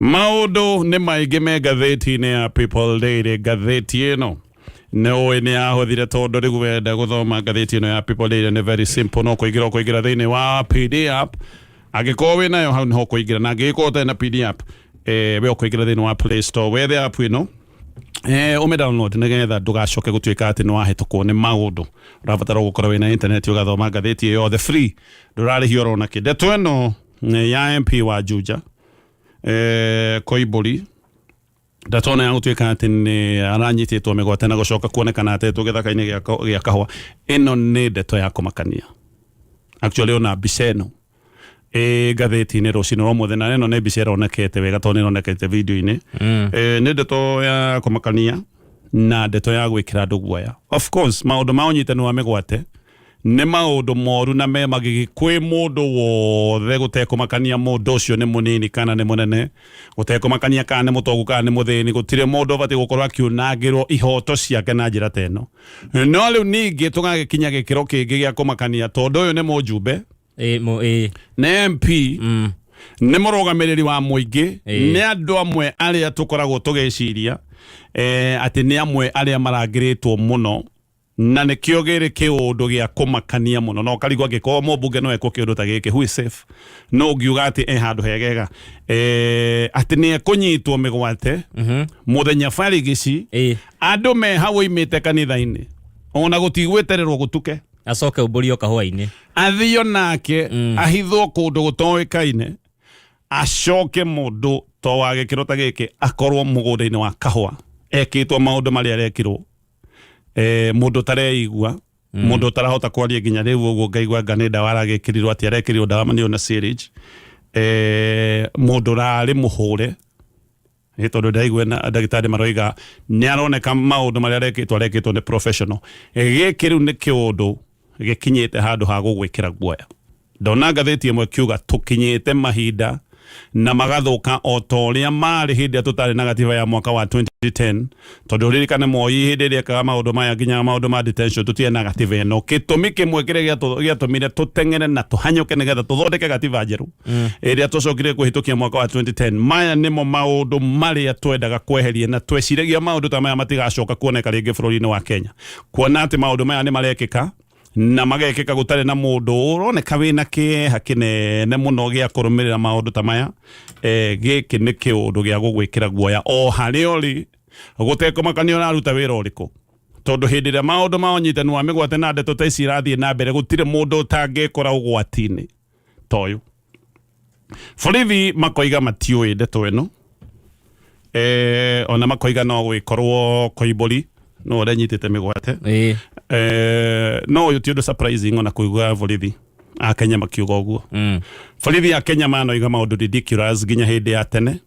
Maundu nĩ maingĩ me ngathĩti-inĩ ya People Daily. Ngathĩti ĩno nĩ yahũthire tondũ rĩu wenda gũthoma ngathĩti ĩno ya People Daily nĩ very simple, no kũingĩra thĩinĩ wa PDF. Angĩkorwo wĩ nayo hau nĩho kũingĩra, na angĩkorwo ũtarĩ na PDF we ũkũingĩra thĩinĩ wa Play Store, wethe app ĩno ume download nĩgetha ndũgacoke gũtuĩka atĩ nĩ wahĩtũkwo nĩ maũndũ. Ũrabatara gũkorwo wĩna internet ũgathoma ngathĩti ĩyo the free, ndũrarĩhio oro nakĩ. Ndeto ĩno ya MP wa Juja Koiburi ndatona ya gũtuĩka atĩ nĩ aranyitĩtwo mĩgwate na gũcoka kuonekana atĩ gĩthaka-inĩ gĩa kahũa. Ĩno nĩ ndeto ya kũmakania. Actually ona mbica ĩno ngathĩti-inĩ rũcinĩ rwa mũthenya, na ĩno nĩ mbica ĩronekete wega tondũ nĩronekete video-inĩ. Nĩ ndeto ya kũmakania na ndeto ya gwĩkĩra andũ guoya. Of course maũndũ ma ũnyitani wa mĩgwate nĩ maũndũ moru na me magigi kwĩ mũndũ wothe, gũtekũmakania mũndũ ũcio nĩ mũnini kana nĩ mũnene, gũtekũmakania kana nĩ mũtongu kana nĩ mũthĩni. Gũtirĩ mũndũ ũbatiĩ gũkorwo akiunangĩrwo ihoto ciake na njĩra ta ĩno. No rĩu ningĩ tũgagĩkinya gĩkĩro kĩngĩ gĩa kũmakania tondũ ũyũ nĩ mũjumbe nĩ MP nĩ mũrũgamĩrĩri wa mũingĩ, nĩ andũ amwe arĩa tũkoragwo tũgĩciria atĩ nĩ amwe arĩa marangĩrĩtwo mũno, na nĩ kĩo gĩrĩ kĩũndũ gĩa kũmakania mũno. No karigwo angĩkorwo mũmbunge no ekwo kĩũndũ ta gĩkĩ, who is safe? No ngiuga atĩ handũ hegega atĩ nĩ ekũnyitwo mĩgwate mũthenya barigici, andũ me hau oimĩte kanitha-inĩ, ona gũtigwetererwo gũtuke acoke ũmbũrio kahũa-inĩ, athio nake ahithwo kũndũ gũtoĩkaine, acoke mũndũ to wa gĩkĩro ta gĩkĩ akorwo mũgũnda-inĩ wa kahũa ekĩtwo maũndũ marĩa arekirwo. Mũndũ tareigua, mũndũ tarahota kwaria nginya rĩu ũguo, ngaigua anga nĩ ndawa aragĩkĩrirwo atĩ arekĩrirwo ndawa manio na syringe. Mũndũ rarĩ mũhũre tondũ ndaigua ndagĩtarĩ maroiga nĩ aroneka maũndũ marĩa arekĩtwo nĩ professional. Gĩkĩ rĩu nĩ kĩũndũ gĩkinyĩte handũ ha gũgwĩkĩra guoya. Ndona ngathĩti ĩmwe kiuga tũkinyĩte mahinda na magathũka o ta ũrĩa marĩ hĩndĩ ĩrĩa tũtarĩ na gatiba ya mwaka wa 2010, tondũ ririkane Moi hĩndĩ ĩrĩa ekaga maũndũ maya nginya maũndũ ma detention tũtirĩ na gatiba ĩno. Gĩtũmi kĩmwe kĩrĩa gĩatũmire tũteng'ere na tũhanyũke nĩgetha tũthondeke gatiba njerũ ĩrĩa tũcokire kũhĩtũkia mwaka wa 2010. Maya nĩmo maũndũ marĩa twendaga kweheria, na tweciragia maũndũ ta maya matigacoka kuoneka rĩngĩ bũrũri-inĩ wa Kenya, kuona atĩ maũndũ maya nĩ marekĩka na magekĩka gũtarĩ na mũndũ ũroneka wĩna kĩeha kĩnene mũno gĩa kũrũmĩrĩra maũndũ ta maya. Gĩkĩ nĩ kĩũndũ gĩa gũgwĩkĩra guoya o harĩa ũrĩ, gũtekũmakania ũraruta wĩra ũrĩkũ, tondũ hĩndĩ ĩrĩa maũndũ ma ũnyitani wa mĩgwate na ndeto ta ici irathiĩ na mbere, gũtirĩ mũndũ ũtangĩkora ũgwati-inĩ ta ũyũ. Borithi makoiga matiũĩ ndeto ĩno, ona makoiga no gwĩkorwo Koiburi no ũrĩa nyitĩte mĩgwate. No ũyũ ti ũndũ surprising ona kũigua borithi a Kenya makiuga ũguo. Borithi a Kenya manoiga maũndũ ridiculous nginya hĩndĩ ya tene,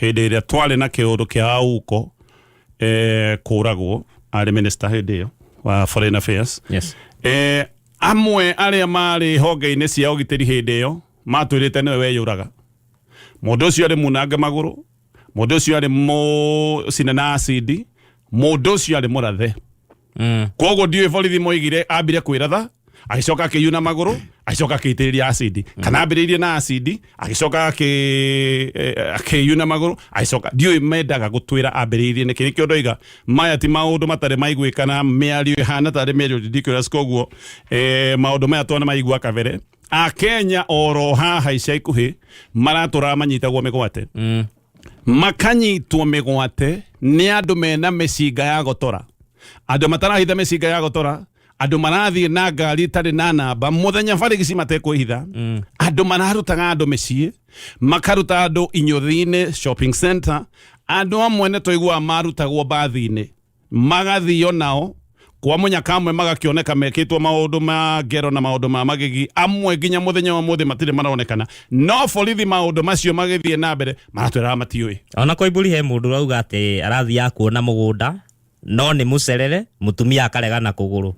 hĩndĩ ĩrĩa twarĩ na kĩũndũ kĩa Auko kũragwo, arĩ minister hĩndĩ ĩyo wa foreign affairs. Amwe arĩa marĩ honge-inĩ cia ũgitĩri hĩndĩ ĩyo matwĩrĩte nĩwe weyũraga. Mũndũ ũcio arĩ munange magũrũ, mũndũ ũcio arĩ mũcine na acidi, mũndũ ũcio arĩ mũrathe. Koguo ndiũĩ borithi moigire ambire kwĩratha, agĩcoka akĩyuna magũrũ, agĩcoka akĩitĩrĩria acidi, kana ambĩrĩirie na acidi agĩcoka akĩyuna magũrũ, agĩcoka. Ndiũĩ mendaga gũtwĩra ambĩrĩirie nĩkĩ. Nĩkĩo ndoiga maya ti maũndũ matarĩ maiguĩkana, mĩario ĩhana tarĩ mĩario ridiculous. Koguo maũndũ maya twana maigua kabere. Akenya oro haha ica ikuhĩ maratũra manyitagwo mĩgwate, makanyitwo mĩgwate nĩ andũ mena mĩcinga ya gotora, andũ matarahitha mĩcinga ya gotora, andũ marathiĩ na ngari itarĩ na namba mũthenya barigici matekwĩhitha, andũ mararutaga andũ mĩciĩ, makaruta andũ inyũthi-inĩ shopping center, andũ amwe nĩ tũiguaga marutagwo bathi-inĩ magathio nao kwa mũnyaka amwe magakĩoneka mekĩtwo maũndũ ma ngero na maũndũ ma magigi, amwe nginya mũthenya wa mũthĩ matirĩ maronekana. No borithi maũndũ macio magĩthiĩ na mbere maratwĩraga matiũĩ. Ona Koiburi he mũndũ rauga atĩ arathiaga kuona mũgũnda no nĩ mũcerere, mũtumia akaregana kũgũrũ,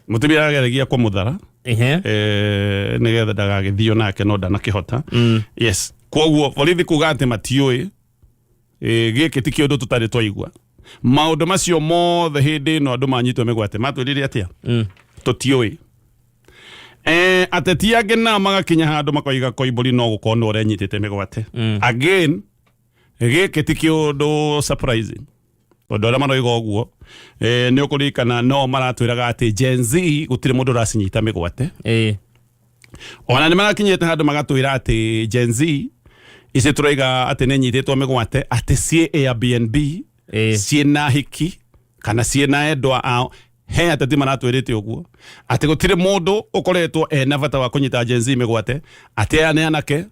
mũtumia ageragia kũmũthara nĩgetha ndagagĩthio nake no ndanakĩhota. Yes, koguo borithi kuga atĩ matiũĩ, gĩkĩ ti kĩũndũ tũtarĩ twaigua. Maũndũ macio mothe hĩndĩ ĩno andũ manyitwo mĩgwate matwĩrire atĩa? Tũtiũĩ. Ateti angĩ nao magakinya handũ makoiga Koiburi no gũkorwo no ũrĩa nyitĩte mĩgwate. Again gĩkĩ ti kĩũndũ surprising tondũ arĩa maroiga ũguo nĩ ũkũririkana no maratwĩraga atĩ Gen Z gũtirĩ mũndũ ũracinyita mĩgwate ona nĩ marakinyĩte handũ magatwĩra atĩ Gen Z ici tũraiga atĩ nĩ nyitĩtwo mĩgwate atĩ ciĩ Airbnb ciĩ na hiki kana ciĩ na endwa ao he atati maratwĩrĩte ũguo atĩ gũtirĩ mũndũ ũkoretwo ena bata wa kũnyita Gen Z mĩgwate atĩ aya nĩ anake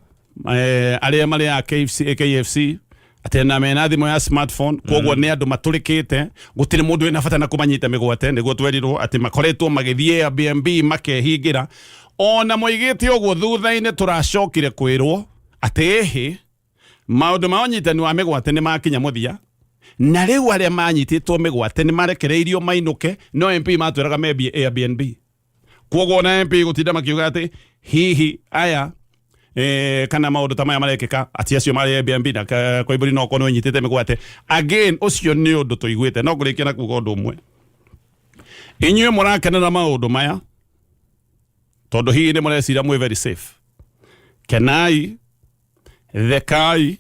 arĩa marĩ a KFC atĩ na mena thimũ ya smartphone koguo nĩ andũ matũrĩkĩte gũtirĩ mũndũ ena bata na kũmanyita mĩgwate nĩguo twerirwo atĩ makoretwo magĩthiĩ Airbnb makehingĩra ona moigĩte ũguo thutha-inĩ tũracokire kwĩrwo atĩ ĩhĩ maũndũ ma ũnyitani wa mĩgwate nĩ makinya mũthia na rĩu arĩa manyitĩtwo mĩgwate nĩ marekereirio mainũke no MP matwĩraga mebie Airbnb koguo na MP gũtinda makiuga atĩ hihi aya kana maũndũ ta maya marekĩka ati acio marĩ Airbnb na kwa iburi no kono nyitĩte mĩgwate again ũcio nĩ ũndũ tũiguĩte no kũrĩkia na kuuga ũndũ ũmwe inyuĩ mũrakenera maũndũ maya tondũ hihi nĩ mũrecira mwĩ very safe kenai thekai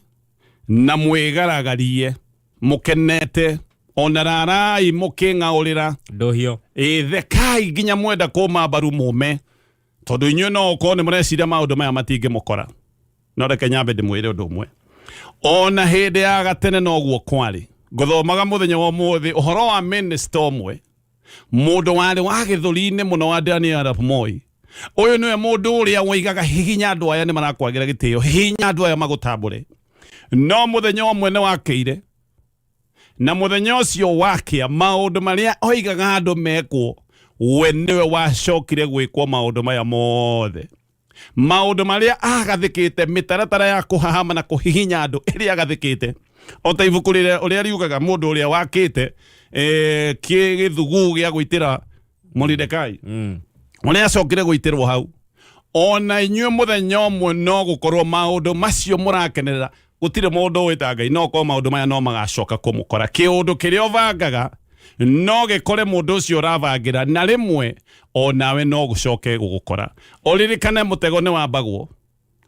na mwĩgaragarie mũkenete ona rarai mũkĩng'aũrĩra ndohio thekai nginya mwenda kũma mbaru mũme tondũ inyuĩ no ũkorwo nĩ mũreciria maũndũ maya matingĩmũkora no reke nyambe ndĩmwĩre ũndũ ũmwe ona hĩndĩ ya gatene noguo kwarĩ ngũthomaga mũthenya wa ũmũthĩ ũhoro wa minister ũmwe mũndũ warĩ wa gĩthũri-inĩ mũno wa Daniel Arap Moi ũyũ nĩwe mũndũ ũrĩa woigaga hihinya andũ aya nĩ marakwagĩra gĩtĩo hihinya andũ aya magũtambũre no mũthenya ũmwe nĩ wakĩire na mũthenya ũcio wakĩa maũndũ marĩa oigaga andũ mekwo we nĩwe wacokire gwĩkwo maũndũ maya mothe maũndũ marĩa agathĩkĩte mĩtaratara ya kũhahama na kũhihinya andũ ĩrĩa agathĩkĩte o ta ibuku ũrĩa riugaga mũndũ ũrĩa wakĩte kĩgĩthuguu gĩa gwĩtĩra Mordecai ũrĩa acokire gwĩtĩrwo hau ona inyuĩ mũthenya ũmwe no gũkorwo maũndũ macio mũrakenerera gũtirĩ mũndũ wĩta Ngai no korwo maũndũ maya no magacoka kũmũkora kĩũndũ kĩrĩa ũbangaga no gĩkore mũndũ ũcio ũrabangĩra na rĩmwe onawe no gũcoke gũgũkora ũririkane mũtego nĩ wambagwo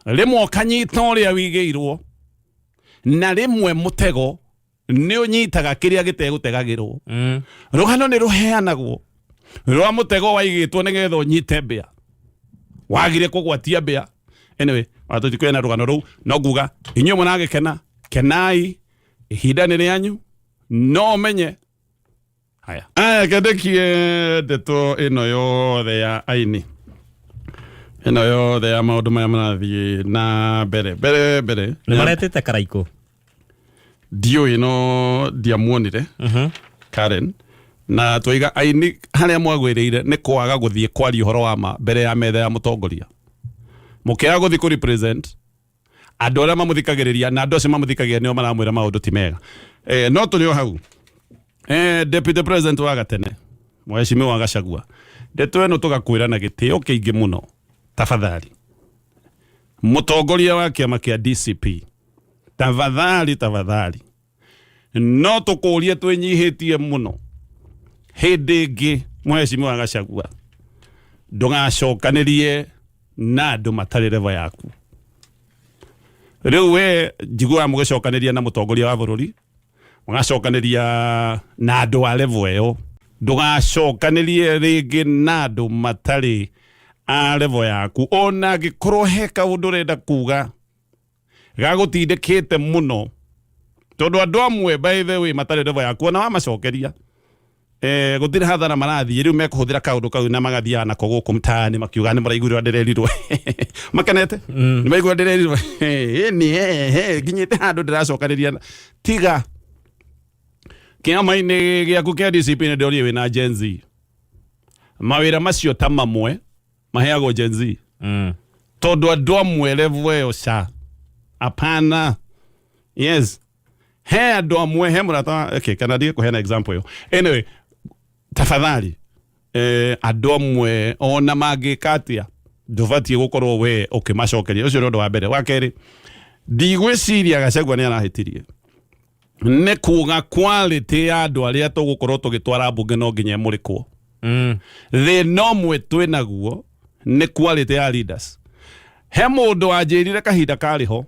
rĩmwe ũkanyita ũrĩa wigĩirwo na rĩmwe mũtego nĩ ũnyitaga kĩrĩa gĩtegũtegagĩrwo rũgano nĩ rũheanagwo rwa mũtego waigĩtwo nĩgetha ũnyite mbĩa wagire kũgwatia mbĩa anyway watũtikwe na rũgano rũu no nguga inyuĩ mũnagĩkena kenai ihinda nĩ rĩanyu no menye haya kendekie ndeto ĩno yothe ya Aini ĩno yothe ya maũndũ maya marathiĩ na mbere nĩ maretete karaiko ndiũĩ no ndiamuonire Karen na tũiga Aini harĩa mwagwĩrĩire nĩ kwaga gũthiĩ kwaria ũhoro wa ma mbere ya metha ya mũtongoria mũkĩaga gũthiĩ kũ represent andũ arĩa mamũthikagĩrĩria na andũ acio mamũthikagĩrĩria nĩo maramwĩra maũndũ ti mega no tũrĩ o hau Deputy President wa gatene Mheshimiwa Gachagua ndeto ĩno tũgakwĩra na gĩtĩo kĩingĩ mũno tafadhali mũtongoria wa kĩama kĩa DCP tafadhali no tũkũrie twĩnyihĩtie mũno hĩndĩ ĩngĩ Mheshimiwa Gachagua ndũgacokanĩrie na andũ matarĩ level yaku rĩu we njiguaga mũgĩcokanĩria na mũtongoria wa bũrũri mũgacokanĩria na andũ a level ĩyo ndũgacokanĩrie rĩngĩ na andũ matarĩ a level yaku ona angĩkorwo he kaũndũ ũrenda kuga gagũtindĩkĩte mũno tondũ andũ amwe by the way matarĩ level yaku ona wamacokeria gũtirĩ hathara marathiĩ rĩu mekũhũthĩra kaũndũ kau na magathiaga nako gũkũ mtaani makiuga nĩ maraiguĩrwo ndĩrerirwo makenete nĩ maiguĩrwo ndĩrerirwo nginyĩte handũ ndĩracokanĩria tiga kĩama-inĩ gĩaku kĩa DCP nĩ ndĩrorie wĩna Gen Z mawĩra macio ta mamwe maheagwo Gen Z tondũ andũ amwe level ĩyo ca apana yes he andũ amwe he mũrata kana ndiye kũheana example ĩyo anyway tafadhali andũ amwe ona mangĩka atĩa ndũbatiĩ gũkorwo we ũkĩmacokeria ũcio nĩ ũndũ wa mbere wa kerĩ ndigwĩciria Gachagua nĩ arahĩtirie nĩ kuga quality ya andũ arĩa tũgũkorwo tũgĩtwara mbunge no nginya mũrĩkwo thĩna ũmwe twĩnaguo nĩ quality ya leaders he mũndũ anjĩrire kahinda karĩ ho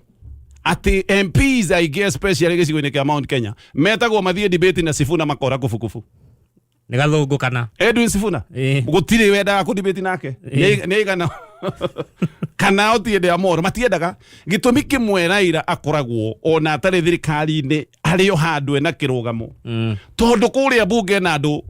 ati MPs aige especially gicigo-ini kia Mount Kenya metagwo mathie debate na Sifuna makora kufukufu ni gathungu kana Edwin Sifuna gutire wendaga ku debate nake ni igana kana otiende amoro matiendaga gitumi kimwe Raila akoragwo ona atari thirikari-ini ario handwe na kirugamo tondu kuria bunge na andu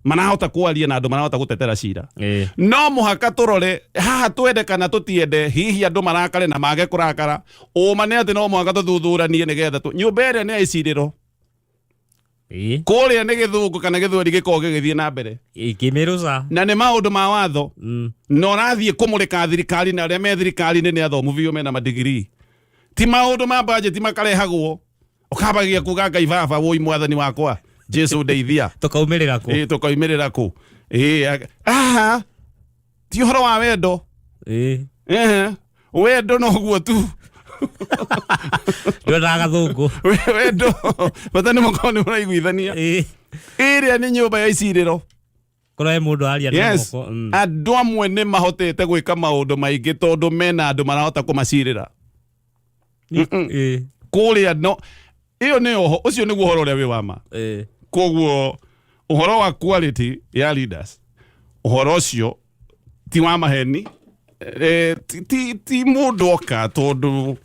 manahota kwaria na andu manahota gutetera cira no muhaka turore haha twende kana tutiende hihi andu marakare na mage kurakara umane ati no muhaka tuthuthuranie nigetha nyumba ĩrĩa nĩ aicirĩro kuria nĩ gĩthũngũ kana gĩthweri gĩkorwo gĩgĩthiĩ na mbere ikĩmĩrũca na nĩ maũndũ ma watho no rathiĩ kũmũrĩka thirikari na arĩa me thirikari-inĩ nĩ athomu biũ mena madigiri ti maũndũ ma budget makarehagwo ũkambagia kuga Ngai baba woi mwathani wakwa Jesu ndeithia tukaumirira ku ti horo wa wendo wendo no guo tu ndona gathungu wendo bata nĩ mũkoni mũraiguithania ĩrĩa nĩ nyũmba ya icirĩro kũrĩa mũndũ aria na moko andũ amwe nĩ mahotete gwĩka maũndũ maingĩ tondũ mena andũ marahota kũmacirĩra kũrĩa no ĩyo nĩ ũcio nĩguo ũhoro ũrĩa wĩ wa ma koguo uhoro wa quality ya leaders uhoro ucio ti wa maheni ti mundu oka tondu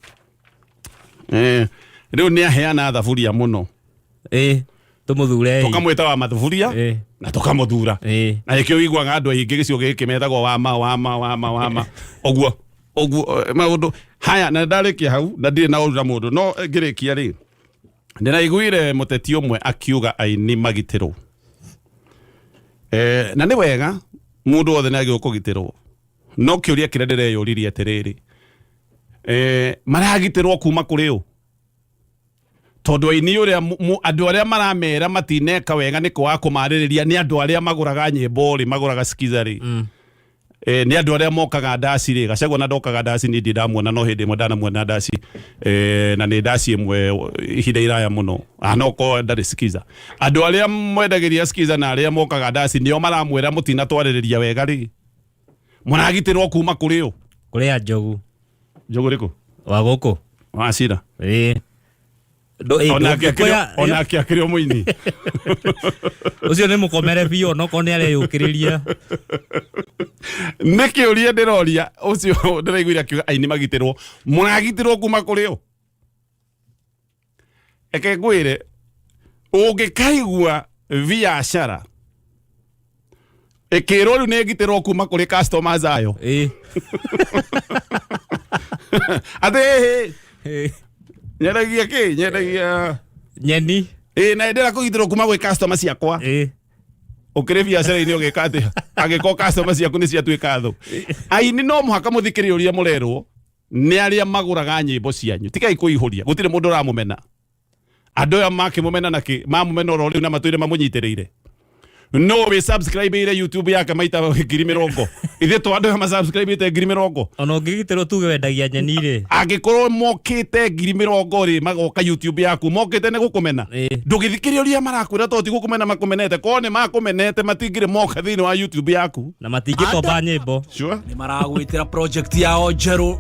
riu ni aheana thaburia muno tumuthure tukamwita wa mathuburia na tukamuthura na ikio wiguaga andu aingi gicio giki metagwo wama oguo maundu haya na ndarikia hau na ndire na urura mundu no ngirikia ri ndiraiguire muteti umwe akiuga Aini magitirwo na ni wega mundu wothe nagi ukugitirwo no kiuria kire ndireyuririe atiriri maragitirwo kuma kuri u tondu Aini uria andu aria maramera matineka wega ni kwa kumaririria ni andu aria maguraga nyimbo ri maguraga skiza ri ni andu aria mokaga ndasi ri Gachagua na ndokaga ndasi ni ndamwona no hindi mwe muona ndasi na ni ndasi imwe ihinda iraya muno anoko ndari skiza andu aria mwendagiria skiza na aria mokaga ndasi nio maramwira mutina twaririria wega ri muragitirwo kuma kuri u kuria njogu riku wa guku wa cira ona akiakĩrio mũini ucio nĩ mũkomere biũ no ko nĩ areyũkĩrĩria nĩ kĩũria ndĩroria ucio ndĩraiguire akiuga Aini magitirwo mũragitirwo kuma kũrĩ o eke ngwĩre ũngĩkaigua biacara ĩkĩrwo rĩu nĩ ĩgitirwo kuma kũrĩ customers ayo atĩ nyendagia nyeni na ndĩra kũgitirwo kuma gwĩ customer ciakwa ukire biacara-inĩ ũgĩka atĩ angĩkorwo customer ciaku nĩ ciatuĩka thũ Aini no mũhaka mũthikĩrĩrie mũrerwo nĩ arĩa magũraga nyĩmbo cianyu tigai kũihũria gũtirĩ mũndũ ũramũmena andũ aya makĩmũmena nakĩ mamũmena oro rĩu na matũire mamũnyitĩrĩire no we subscribe ire YouTube yake maita 20,000 ithe to andu ma subscribe ite 20,000 ona ũngĩgitĩrwo tuge wendagia nyeni ri angĩkorwo mokĩte 20,000 ri magoka YouTube yaku mokĩte nĩ gũkũmena ndũgĩthikĩrĩria marakwĩra to ti gũkũmena makũmenete ko nĩ makũmenete matingire moka thĩinĩ wa YouTube yaku na matingĩkomba nyĩmbo nĩ maragwĩtĩra project yao njerũ